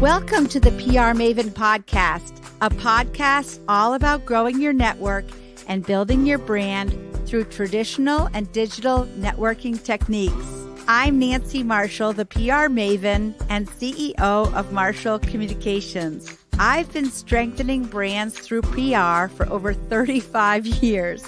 Welcome to the PR Maven Podcast, a podcast all about growing your network and building your brand through traditional and digital networking techniques. I'm Nancy Marshall, the PR Maven and CEO of Marshall Communications. I've been strengthening brands through PR for over 35 years,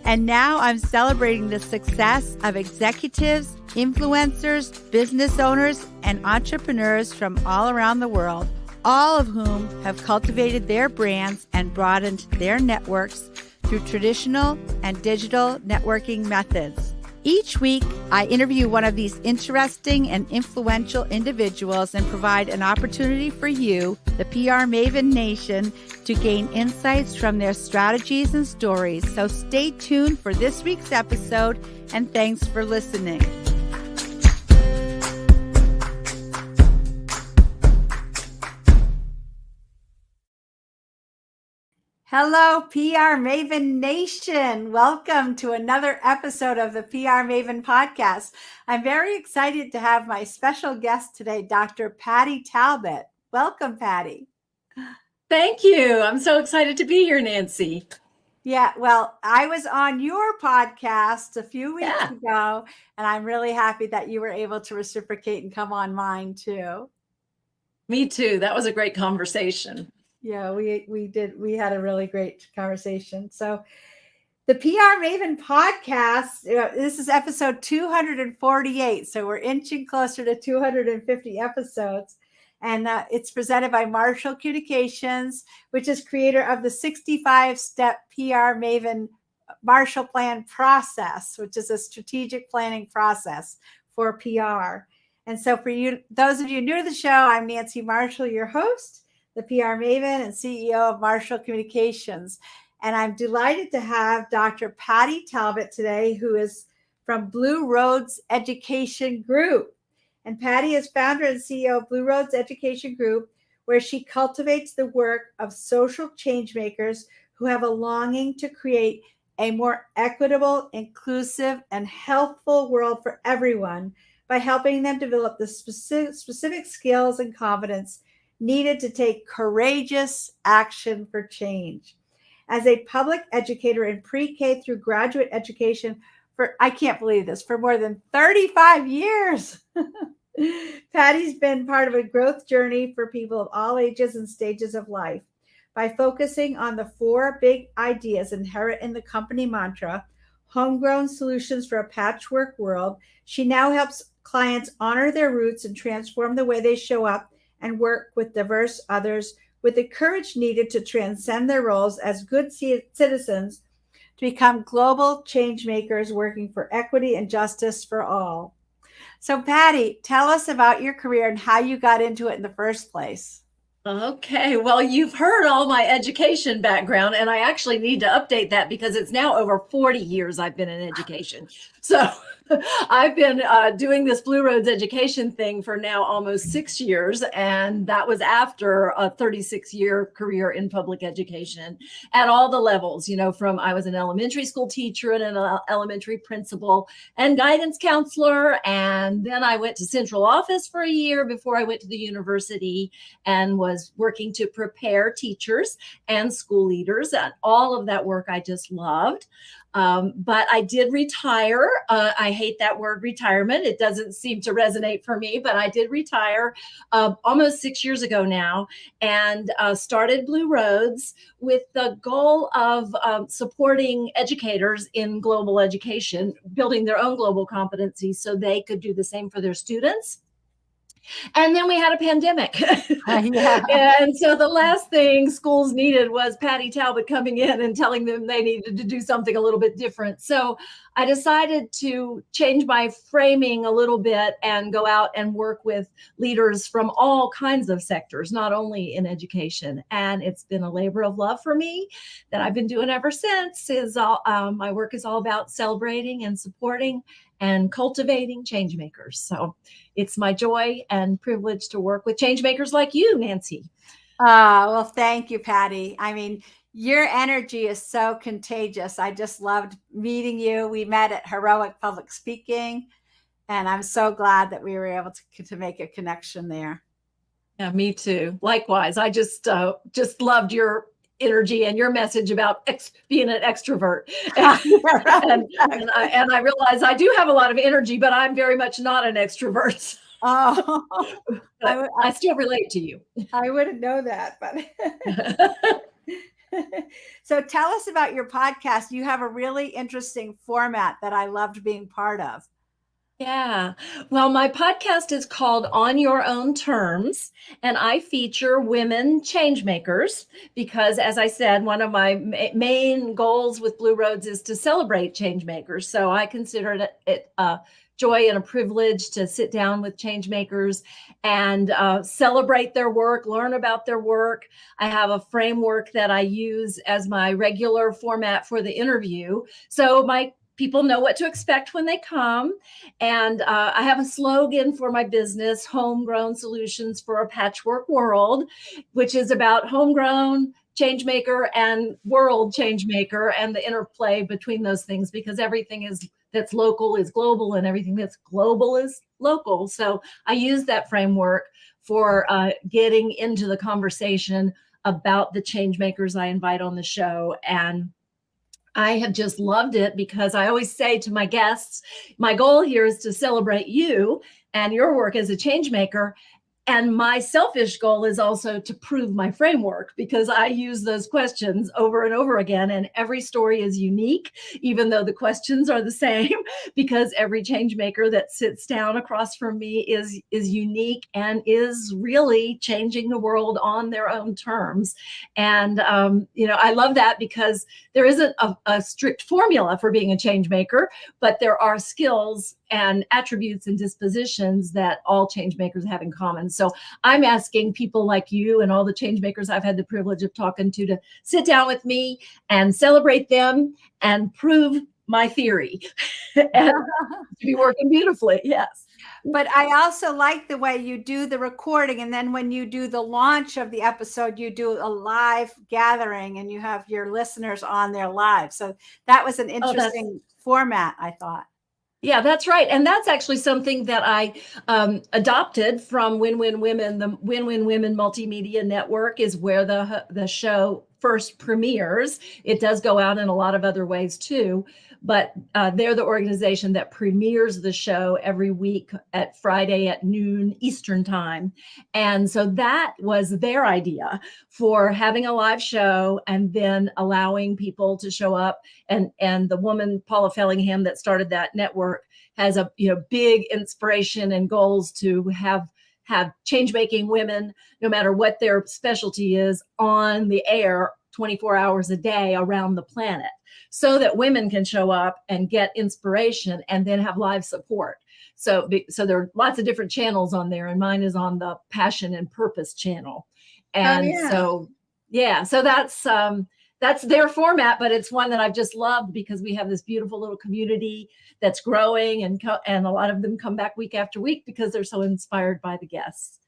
and now I'm celebrating the success of executives, influencers, business owners, and entrepreneurs from all around the world, all of whom have cultivated their brands and broadened their networks through traditional and digital networking methods. Each week, I interview one of these interesting and influential individuals and provide an opportunity for you, the PR Maven Nation, to gain insights from their strategies and stories. So stay tuned for this week's episode, and thanks for listening. Hello, PR Maven Nation. Welcome to another episode of the PR Maven Podcast. I'm very excited to have my special guest today, Dr. Patti Talbot. Welcome, Patti. Thank you. I'm so excited to be here, Nancy. Yeah, well, I was on your podcast a few weeks ago, and I'm really happy that you were able to reciprocate and come on mine too. Me too. That was a great conversation. Yeah, we did. We had a really great conversation. So the PR Maven Podcast, this is episode 248. So we're inching closer to 250 episodes. And it's presented by Marshall Communications, which is creator of the 65-step PR Maven Marshall Plan process, which is a strategic planning process for PR. And so for you, those of you new to the show, I'm Nancy Marshall, your host, the PR Maven and CEO of Marshall Communications. And I'm delighted to have Dr. Patti Talbot today, who is from Blue Roads Education Group. And Patti is founder and CEO of Blue Roads Education Group, where she cultivates the work of social changemakers who have a longing to create a more equitable, inclusive, and healthful world for everyone by helping them develop the specific skills and competence needed to take courageous action for change. As a public educator in pre-K through graduate education for, I can't believe this, for more than 35 years, Patti's been part of a growth journey for people of all ages and stages of life. By focusing on the 4 big ideas inherent in the company mantra, homegrown solutions for a patchwork world, she now helps clients honor their roots and transform the way they show up and work with diverse others with the courage needed to transcend their roles as good citizens to become global change makers working for equity and justice for all. So, Patti, tell us about your career and how you got into it in the first place. Okay, well, you've heard all my education background, and I actually need to update that because it's now over 40 years I've been in education. So I've been doing this Blue Roads education thing for now almost 6 years, and that was after a 36-year career in public education at all the levels, from I was an elementary school teacher and an elementary principal and guidance counselor, and then I went to central office for a year before I went to the university and was working to prepare teachers and school leaders, and all of that work I just loved. But I did retire. I hate that word retirement. It doesn't seem to resonate for me, but I did retire almost 6 years ago now and started Blue Roads with the goal of supporting educators in global education, building their own global competencies so they could do the same for their students. And then we had a pandemic. And so the last thing schools needed was Patti Talbot coming in and telling them they needed to do something a little bit different. So I decided to change my framing a little bit and go out and work with leaders from all kinds of sectors, not only in education. And it's been a labor of love for me that I've been doing ever since. My work is all about celebrating and supporting and cultivating change makers. So it's my joy and privilege to work with change makers like you, Nancy. Well, thank you, Patti. I mean, your energy is so contagious. I just loved meeting you. We met at Heroic Public Speaking, and I'm so glad that we were able to make a connection there. Yeah, me too. Likewise. I just loved your energy and your message about being an extrovert. And I realize I do have a lot of energy, but I'm very much not an extrovert. Oh, But I still relate to you. I wouldn't know that, but so tell us about your podcast. You have a really interesting format that I loved being part of. Yeah. Well, my podcast is called On Your Own Terms, and I feature women change makers because, as I said, one of my main goals with Blue Roads is to celebrate change makers. So I consider it a joy and a privilege to sit down with change makers and celebrate their work, learn about their work. I have a framework that I use as my regular format for the interview. So my people know what to expect when they come. And I have a slogan for my business, Homegrown Solutions for a Patchwork World, which is about homegrown changemaker and world changemaker and the interplay between those things, because everything that's local is global and everything that's global is local. So I use that framework for getting into the conversation about the changemakers I invite on the show. And I have just loved it because I always say to my guests, my goal here is to celebrate you and your work as a change maker. And my selfish goal is also to prove my framework, because I use those questions over and over again. And every story is unique, even though the questions are the same, because every change maker that sits down across from me is unique and is really changing the world on their own terms. And, I love that because there isn't a strict formula for being a change maker, but there are skills and attributes and dispositions that all change makers have in common. So I'm asking people like you and all the change makers I've had the privilege of talking to sit down with me and celebrate them and prove my theory and to be working beautifully. Yes. But I also like the way you do the recording. And then when you do the launch of the episode, you do a live gathering and you have your listeners on there live. So that was an interesting format, I thought. Yeah, that's right. And that's actually something that I adopted from Win-Win Women. The Win-Win Women Multimedia Network is where the show first premieres. It does go out in a lot of other ways too, but they're the organization that premieres the show every week at Friday at noon Eastern time. And so that was their idea for having a live show and then allowing people to show up. And the woman, Paula Fellingham, that started that network has a big inspiration and goals to have change-making women, no matter what their specialty is, on the air 24 hours a day around the planet, so that women can show up and get inspiration and then have live support. So there are lots of different channels on there, and mine is on the Passion and Purpose channel. And so that's their format, but it's one that I've just loved because we have this beautiful little community that's growing, and a lot of them come back week after week because they're so inspired by the guests.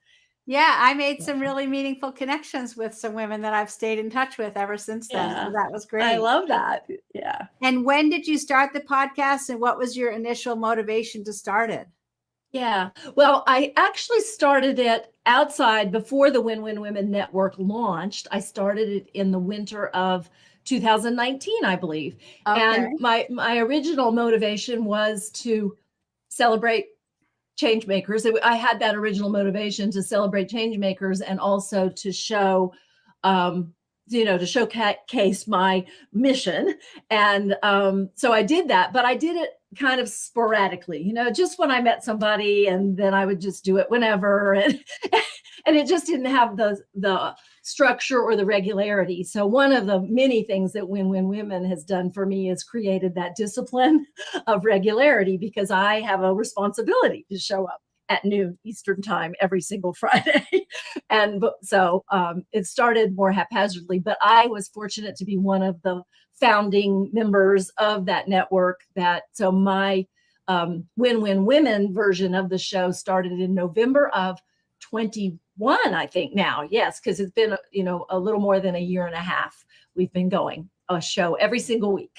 Yeah, I made some really meaningful connections with some women that I've stayed in touch with ever since then. So that was great. I love that. Yeah. And when did you start the podcast, and what was your initial motivation to start it? Yeah. Well, I actually started it outside before the Win-Win Women Network launched. I started it in the winter of 2019, I believe. Okay. And my original motivation was to celebrate change makers. I had that original motivation to celebrate change makers and also to show, to showcase my mission. And so I did that, but I did it kind of sporadically, just when I met somebody, and then I would just do it whenever. And it just didn't have the structure or the regularity. So one of the many things that Win-Win Women has done for me is created that discipline of regularity, because I have a responsibility to show up at noon Eastern time every single Friday. And so it started more haphazardly, but I was fortunate to be one of the founding members of that network. So my Win-Win Women version of the show started in November of 21, I think now. Yes, because it's been, a little more than a year and a half. We've been going a show every single week.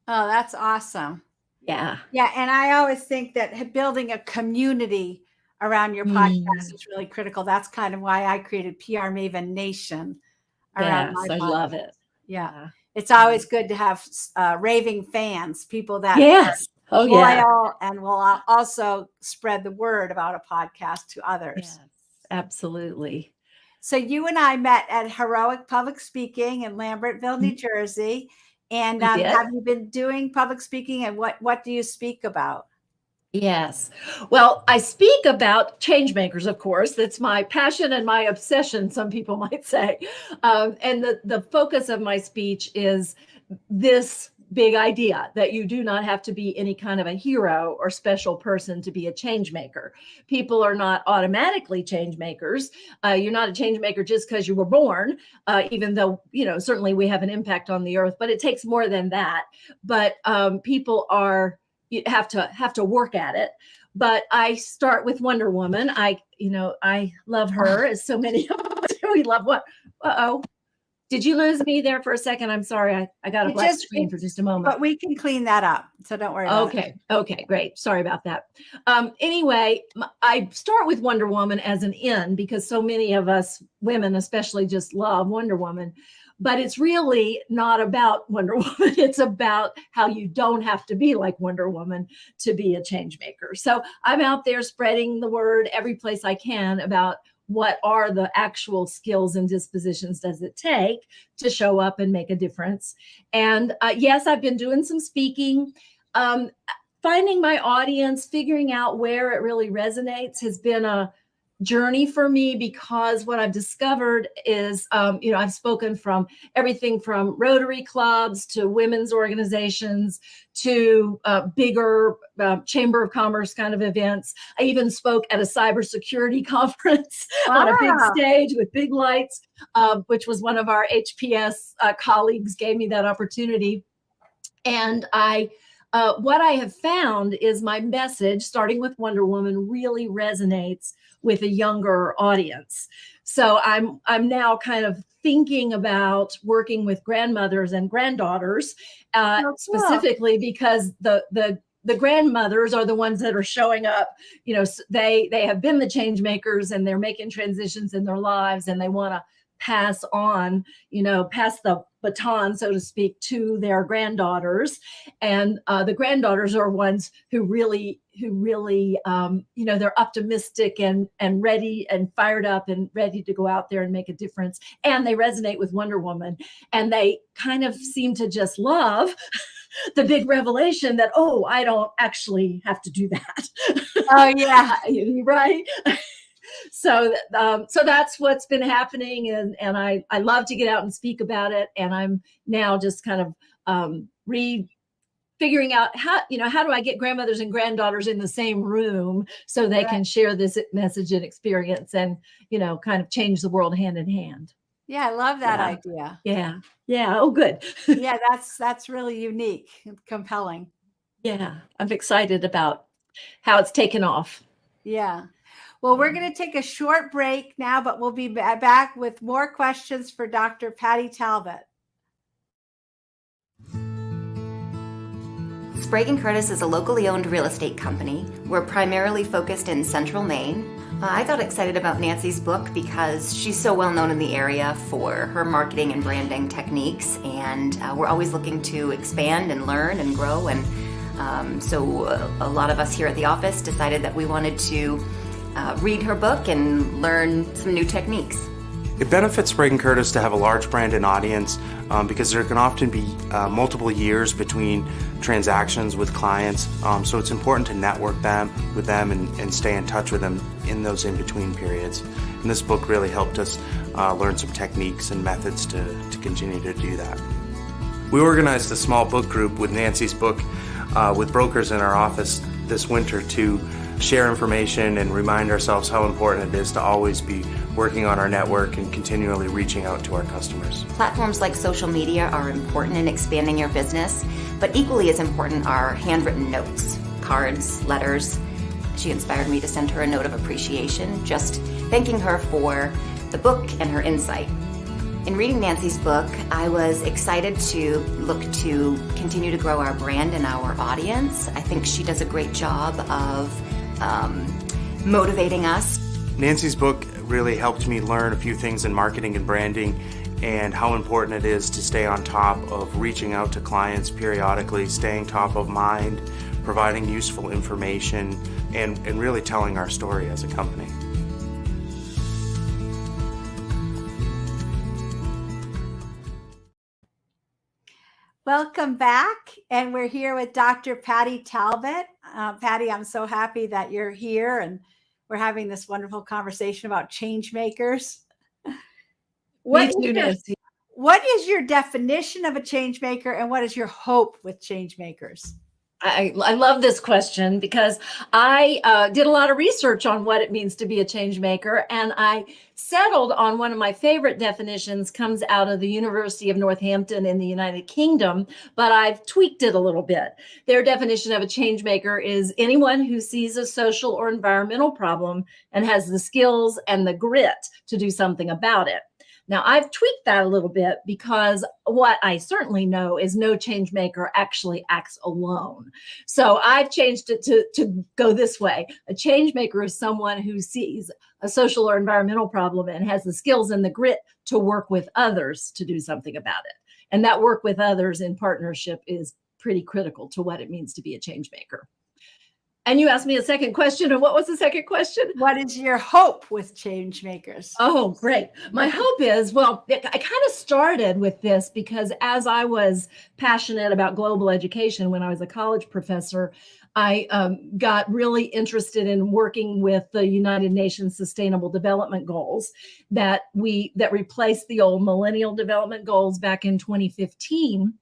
Oh, that's awesome. Yeah. Yeah. And I always think that building a community around your podcast is really critical. That's kind of why I created PR Maven Nation around my Yes, I podcast. love it. Yeah. It's always good to have raving fans, people that Yes. are Oh, yeah. loyal and will also spread the word about a podcast to others. Yes, absolutely. So you and I met at Heroic Public Speaking in Lambertville, New Jersey. And have you been doing public speaking, and what do you speak about? Yes. Well, I speak about change makers, of course. That's my passion and my obsession, some people might say. And the focus of my speech is this big idea that you do not have to be any kind of a hero or special person to be a change maker. People are not automatically change makers. You're not a change maker just because you were born, even though, certainly we have an impact on the earth, but it takes more than that. But people have to work at it. But I start with Wonder Woman. I love her, as so many of us do. We love what? Uh-oh. Did you lose me there for a second? I'm sorry. I got a black screen for just a moment. But we can clean that up. So don't worry about it. Okay, great. Sorry about that. Anyway, I start with Wonder Woman as an in because so many of us women especially just love Wonder Woman. But it's really not about Wonder Woman. It's about how you don't have to be like Wonder Woman to be a change maker. So I'm out there spreading the word every place I can about what are the actual skills and dispositions does it take to show up and make a difference. And yes, I've been doing some speaking. Finding my audience, figuring out where it really resonates has been a journey for me, because what I've discovered is, I've spoken from everything from Rotary clubs to women's organizations to bigger Chamber of Commerce kind of events. I even spoke at a cybersecurity conference on a big stage with big lights, which was one of our HPS colleagues gave me that opportunity. And what I have found is my message, starting with Wonder Woman, really resonates with a younger audience. So I'm now kind of thinking about working with grandmothers and granddaughters, specifically because the grandmothers are the ones that are showing up. They have been the change makers and they're making transitions in their lives, and they want to pass on, pass the baton, so to speak, to their granddaughters. And the granddaughters are ones who really, they're optimistic and ready and fired up and ready to go out there and make a difference. And they resonate with Wonder Woman. And they kind of seem to just love the big revelation that, I don't actually have to do that. Oh, yeah. Right. So that's what's been happening. And I love to get out and speak about it. And I'm now just kind of figuring out how do I get grandmothers and granddaughters in the same room so they can share this message and experience and, kind of change the world hand in hand. Yeah, I love that idea. Yeah. Oh, good. Yeah, that's really unique and compelling. Yeah, I'm excited about how it's taken off. Yeah. Well, we're going to take a short break now, but we'll be back with more questions for Dr. Patti Talbot. Sprague & Curtis is a locally owned real estate company. We're primarily focused in central Maine. I got excited about Nancy's book because she's so well known in the area for her marketing and branding techniques, and we're always looking to expand and learn and grow. And so a lot of us here at the office decided that we wanted to read her book and learn some new techniques. It benefits Sprague & Curtis to have a large brand and audience because there can often be multiple years between transactions with clients. So it's important to network with them and stay in touch with them in those in-between periods. And this book really helped us learn some techniques and methods to continue to do that. We organized a small book group with Nancy's book with brokers in our office this winter to share information and remind ourselves how important it is to always be working on our network and continually reaching out to our customers. Platforms like social media are important in expanding your business, but equally as important are handwritten notes, cards, letters. She inspired me to send her a note of appreciation, just thanking her for the book and her insight. In reading Nancy's book, I was excited to look to continue to grow our brand and our audience. I think she does a great job of motivating us. Nancy's book really helped me learn a few things in marketing and branding and how important it is to stay on top of reaching out to clients periodically, staying top of mind, providing useful information, and really telling our story as a company. Welcome back, and we're here with Dr. Patti Talbot. Patti, I'm so happy that you're here, and we're having this wonderful conversation about change makers. Me too, Nancy. What is your definition of a change maker, and what is your hope with change makers? I love this question because I did a lot of research on what it means to be a change maker, and I settled on one of my favorite definitions. Comes out of the University of Northampton in the United Kingdom, but I've tweaked it a little bit. Their definition of a change maker is anyone who sees a social or environmental problem and has the skills and the grit to do something about it. Now, I've tweaked that a little bit because what I certainly know is no change maker actually acts alone. So I've changed it to go this way. A change maker is someone who sees a social or environmental problem and has the skills and the grit to work with others to do something about it. And that work with others in partnership is pretty critical to what it means to be a change maker. And you asked me a second question. And what was the second question? What is your hope with change makers? Oh, great. My hope is, well, I kind of started with this because as I was passionate about global education when I was a college professor, I got really interested in working with the United Nations Sustainable Development Goals that replaced the old Millennial Development Goals back in 2015.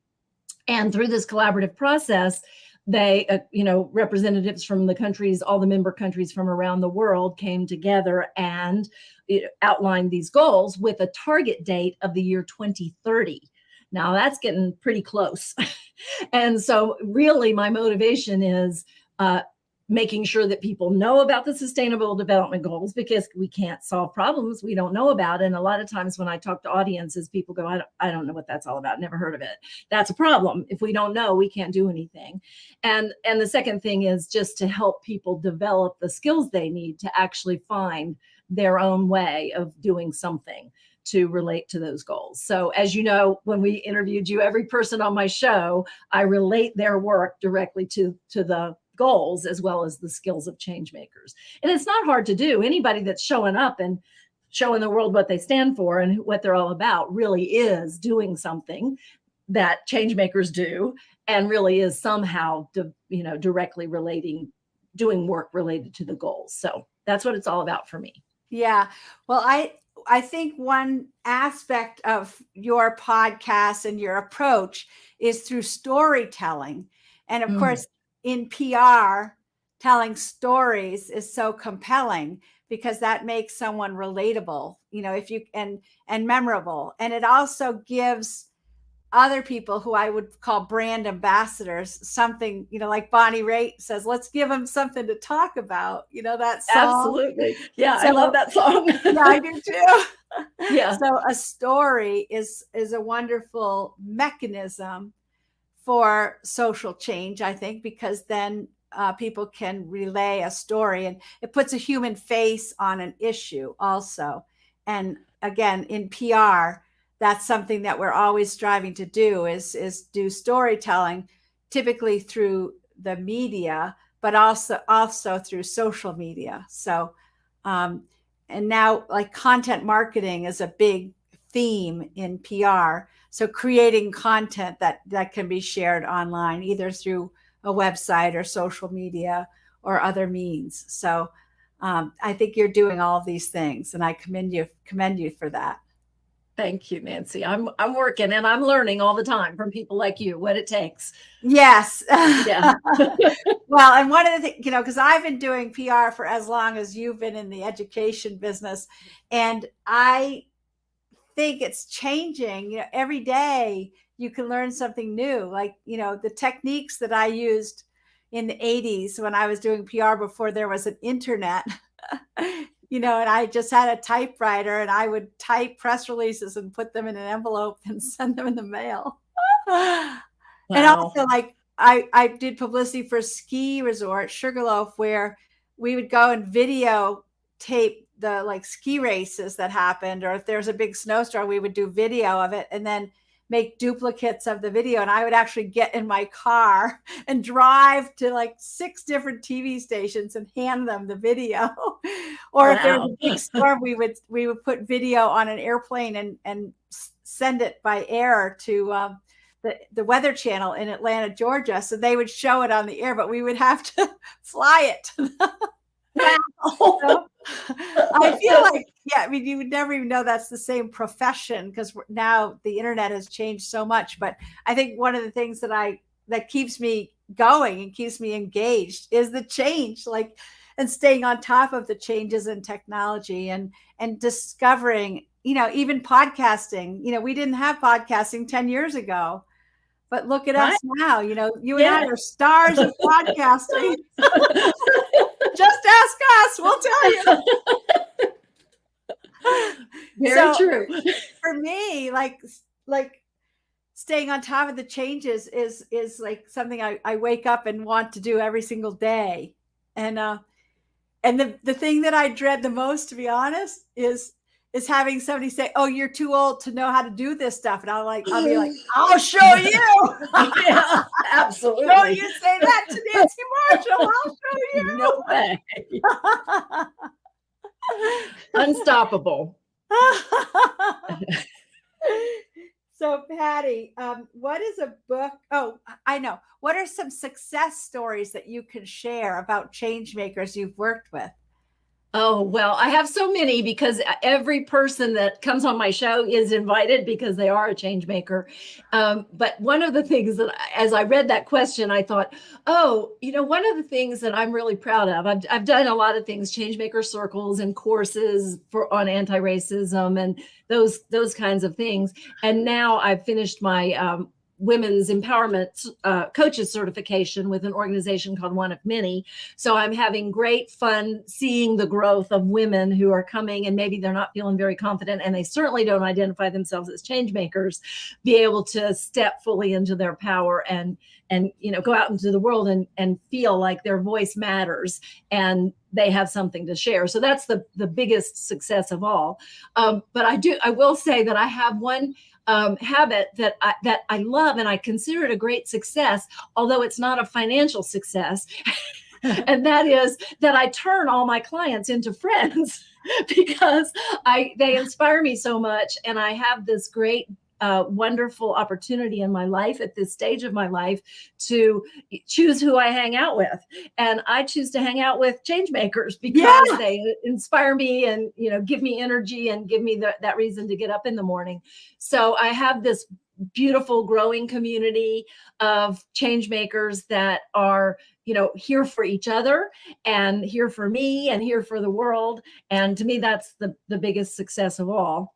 And through this collaborative process, they, representatives from the countries, all the member countries from around the world came together and outlined these goals with a target date of the year 2030. Now that's getting pretty close. And so really my motivation is making sure that people know about the Sustainable Development Goals, because we can't solve problems we don't know about. And a lot of times when I talk to audiences, people go, I don't know what that's all about. Never heard of it. That's a problem. If we don't know, we can't do anything. And the second thing is just to help people develop the skills they need to actually find their own way of doing something to relate to those goals. So as you know, when we interviewed you, every person on my show, I relate their work directly to the goals as well as the skills of change makers. And it's not hard to do. Anybody that's showing up and showing the world what they stand for and what they're all about really is doing something that change makers do and really is somehow, directly doing work related to the goals. So that's what it's all about for me. Yeah. Well, I think one aspect of your podcast and your approach is through storytelling. And of course, in PR, telling stories is so compelling because that makes someone relatable, if you and memorable. And it also gives other people who I would call brand ambassadors something, like Bonnie Raitt says, let's give them something to talk about, that song. Absolutely. Yeah, so, I love that song. Yeah, I do too. Yeah. So a story is a wonderful mechanism for social change, I think, because then people can relay a story and it puts a human face on an issue also. And again, in PR, that's something that we're always striving to do is do storytelling, typically through the media, but also through social media. So, and now like content marketing is a big theme in PR. So creating content that can be shared online, either through a website or social media or other means. So I think you're doing all of these things, and I commend you for that. Thank you, Nancy. I'm working and I'm learning all the time from people like you what it takes. Yes. Yeah. Well, and one of the things, because I've been doing PR for as long as you've been in the education business, and I think it's changing. Every day you can learn something new. Like, the techniques that I used in the 80s when I was doing PR before there was an internet, and I just had a typewriter and I would type press releases and put them in an envelope and send them in the mail. Wow. And also, like, I did publicity for a ski resort, Sugarloaf, where we would go and videotape the like ski races that happened, or if there's a big snowstorm, we would do video of it and then make duplicates of the video. And I would actually get in my car and drive to like 6 different TV stations and hand them the video. Or if there was a big storm, we would put video on an airplane and send it by air to the Weather Channel in Atlanta, Georgia. So they would show it on the air, but we would have to fly it. So, I feel like, yeah, I mean, you would never even know that's the same profession, because now the internet has changed so much. But I think one of the things that keeps me going and keeps me engaged is the change, like, and staying on top of the changes in technology and discovering, even podcasting. We didn't have podcasting 10 years ago, but look at us now. You and I are stars of podcasting. Just ask us, we'll tell you. Very true. For me, like staying on top of the changes is like something I wake up and want to do every single day. And the thing that I dread the most, to be honest, is having somebody say, "Oh, you're too old to know how to do this stuff," and I'll be like, "I'll show you." Yeah, absolutely. Don't you say that to Nancy Marshall? I'll show you. No way. Unstoppable. So, Patti, what is a book? Oh, I know. What are some success stories that you can share about change makers you've worked with? Oh, well, I have so many, because every person that comes on my show is invited because they are a change maker. But one of the things that, as I read that question, I thought, one of the things that I'm really proud of, I've done a lot of things, change maker circles and courses on anti-racism and those kinds of things. And now I've finished my women's empowerment coaches certification with an organization called One of Many. So I'm having great fun seeing the growth of women who are coming, and maybe they're not feeling very confident, and they certainly don't identify themselves as change makers, be able to step fully into their power and go out into the world and feel like their voice matters and they have something to share. So that's the biggest success of all. But I will say that I have one habit that I love, and I consider it a great success, although it's not a financial success. And that is that I turn all my clients into friends because they inspire me so much. And I have this great, wonderful opportunity in my life at this stage of my life to choose who I hang out with. And I choose to hang out with change makers because they inspire me and, give me energy and give me that reason to get up in the morning. So I have this beautiful growing community of change makers that are, here for each other and here for me and here for the world. And to me, that's the biggest success of all.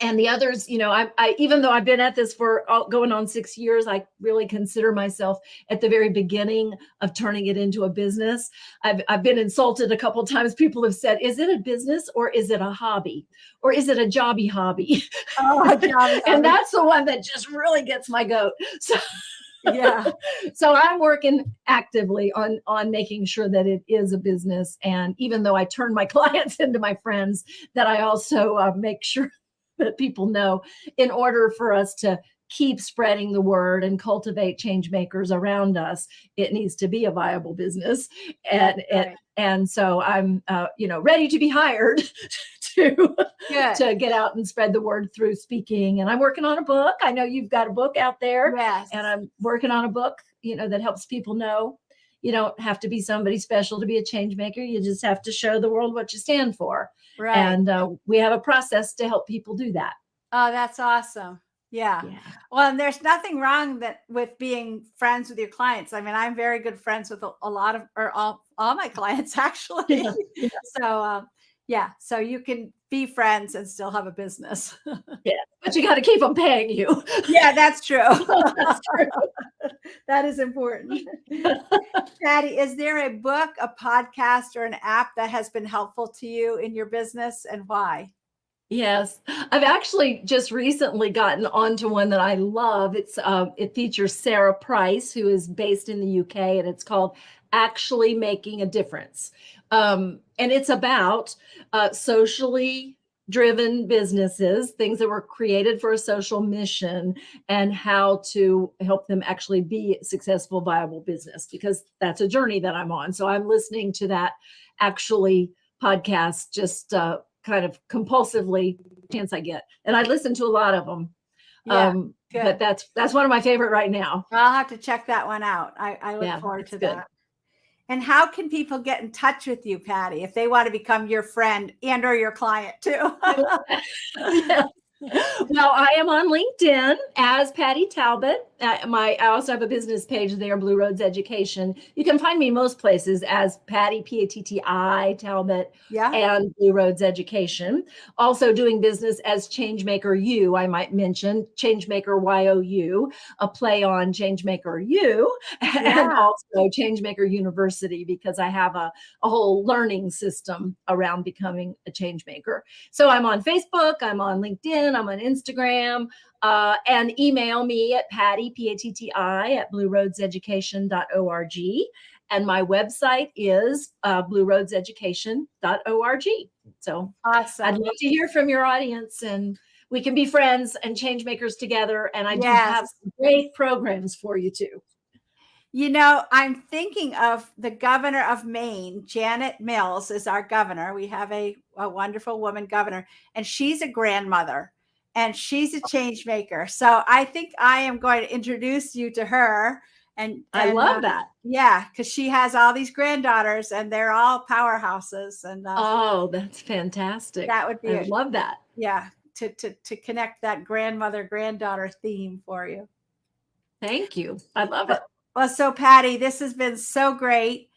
And the others, I even though I've been at this for going on 6 years, I really consider myself at the very beginning of turning it into a business. I've been insulted a couple of times. People have said, "Is it a business or is it a hobby? Or is it a jobby hobby?" Oh, jobby. And that's the one that just really gets my goat. So yeah. So I'm working actively on making sure that it is a business. And even though I turn my clients into my friends, that I also make sure that people know, in order for us to keep spreading the word and cultivate change makers around us, it needs to be a viable business. And so I'm, ready to be hired to get out and spread the word through speaking. And I'm working on a book. I know you've got a book out there. Yes. And I'm working on a book, that helps people know you don't have to be somebody special to be a change maker. You just have to show the world what you stand for. Right. And we have a process to help people do that. Oh, that's awesome. Yeah. Well, and there's nothing wrong with being friends with your clients. I mean, I'm very good friends with a lot of, or all my clients, actually. So, so you can be friends and still have a business. But you got to keep them paying you. Yeah, that's true. That's true. That is important. Patti, is there a book, a podcast, or an app that has been helpful to you in your business, and why? Yes, I've actually just recently gotten onto one that I love. It features Sarah Price, who is based in the UK, and it's called actually making a difference. And it's about socially driven businesses, things that were created for a social mission, and how to help them actually be a successful, viable business, because that's a journey that I'm on. So I'm listening to that actually podcast just kind of compulsively chance I get. And I listen to a lot of them. Yeah, But that's one of my favorite right now. I'll have to check that one out. I look forward to that. And how can people get in touch with you, Patti, if they want to become your friend and or your client too? Yeah. Well, I am on LinkedIn as Patti Talbot. I also have a business page there, Blue Roads Education. You can find me most places as Patti, P-A-T-T-I, Talbot, and Blue Roads Education. Also doing business as Changemaker U, I might mention, Changemaker Y-O-U, a play on Changemaker U, and also Changemaker University, because I have a whole learning system around becoming a changemaker. So I'm on Facebook, I'm on LinkedIn, I'm on Instagram, and email me at Patti, P-A-T-T-I, at blueroadseducation.org. And my website is blueroadseducation.org. So awesome. I'd love to hear from your audience, and we can be friends and change makers together. And I do have some great programs for you too. You know, I'm thinking of the governor of Maine, Janet Mills is our governor. We have a wonderful woman governor, and she's a grandmother and she's a change maker. So I think I am going to introduce you to her. And I love that. Yeah, because she has all these granddaughters and they're all powerhouses. And oh, that's fantastic. That would be I love that. Yeah, to connect that grandmother-granddaughter theme for you. Thank you. I love it. Well, so Patti, this has been so great.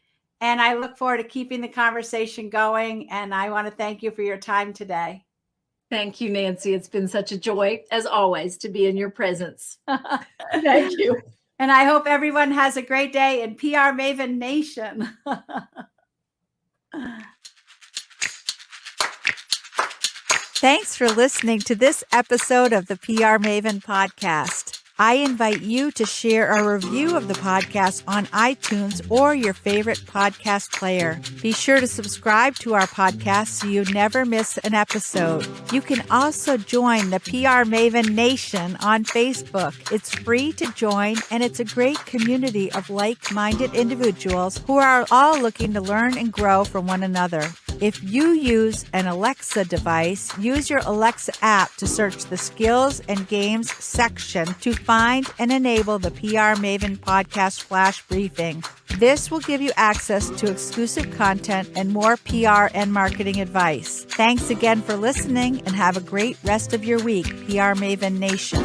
And I look forward to keeping the conversation going. And I want to thank you for your time today. Thank you, Nancy. It's been such a joy, as always, to be in your presence. Thank you. And I hope everyone has a great day in PR Maven Nation. Thanks for listening to this episode of the PR Maven Podcast. I invite you to share a review of the podcast on iTunes or your favorite podcast player. Be sure to subscribe to our podcast so you never miss an episode. You can also join the PR Maven Nation on Facebook. It's free to join, and it's a great community of like-minded individuals who are all looking to learn and grow from one another. If you use an Alexa device, use your Alexa app to search the Skills and Games section to find and enable the PR Maven Podcast Flash Briefing. This will give you access to exclusive content and more PR and marketing advice. Thanks again for listening, and have a great rest of your week, PR Maven Nation.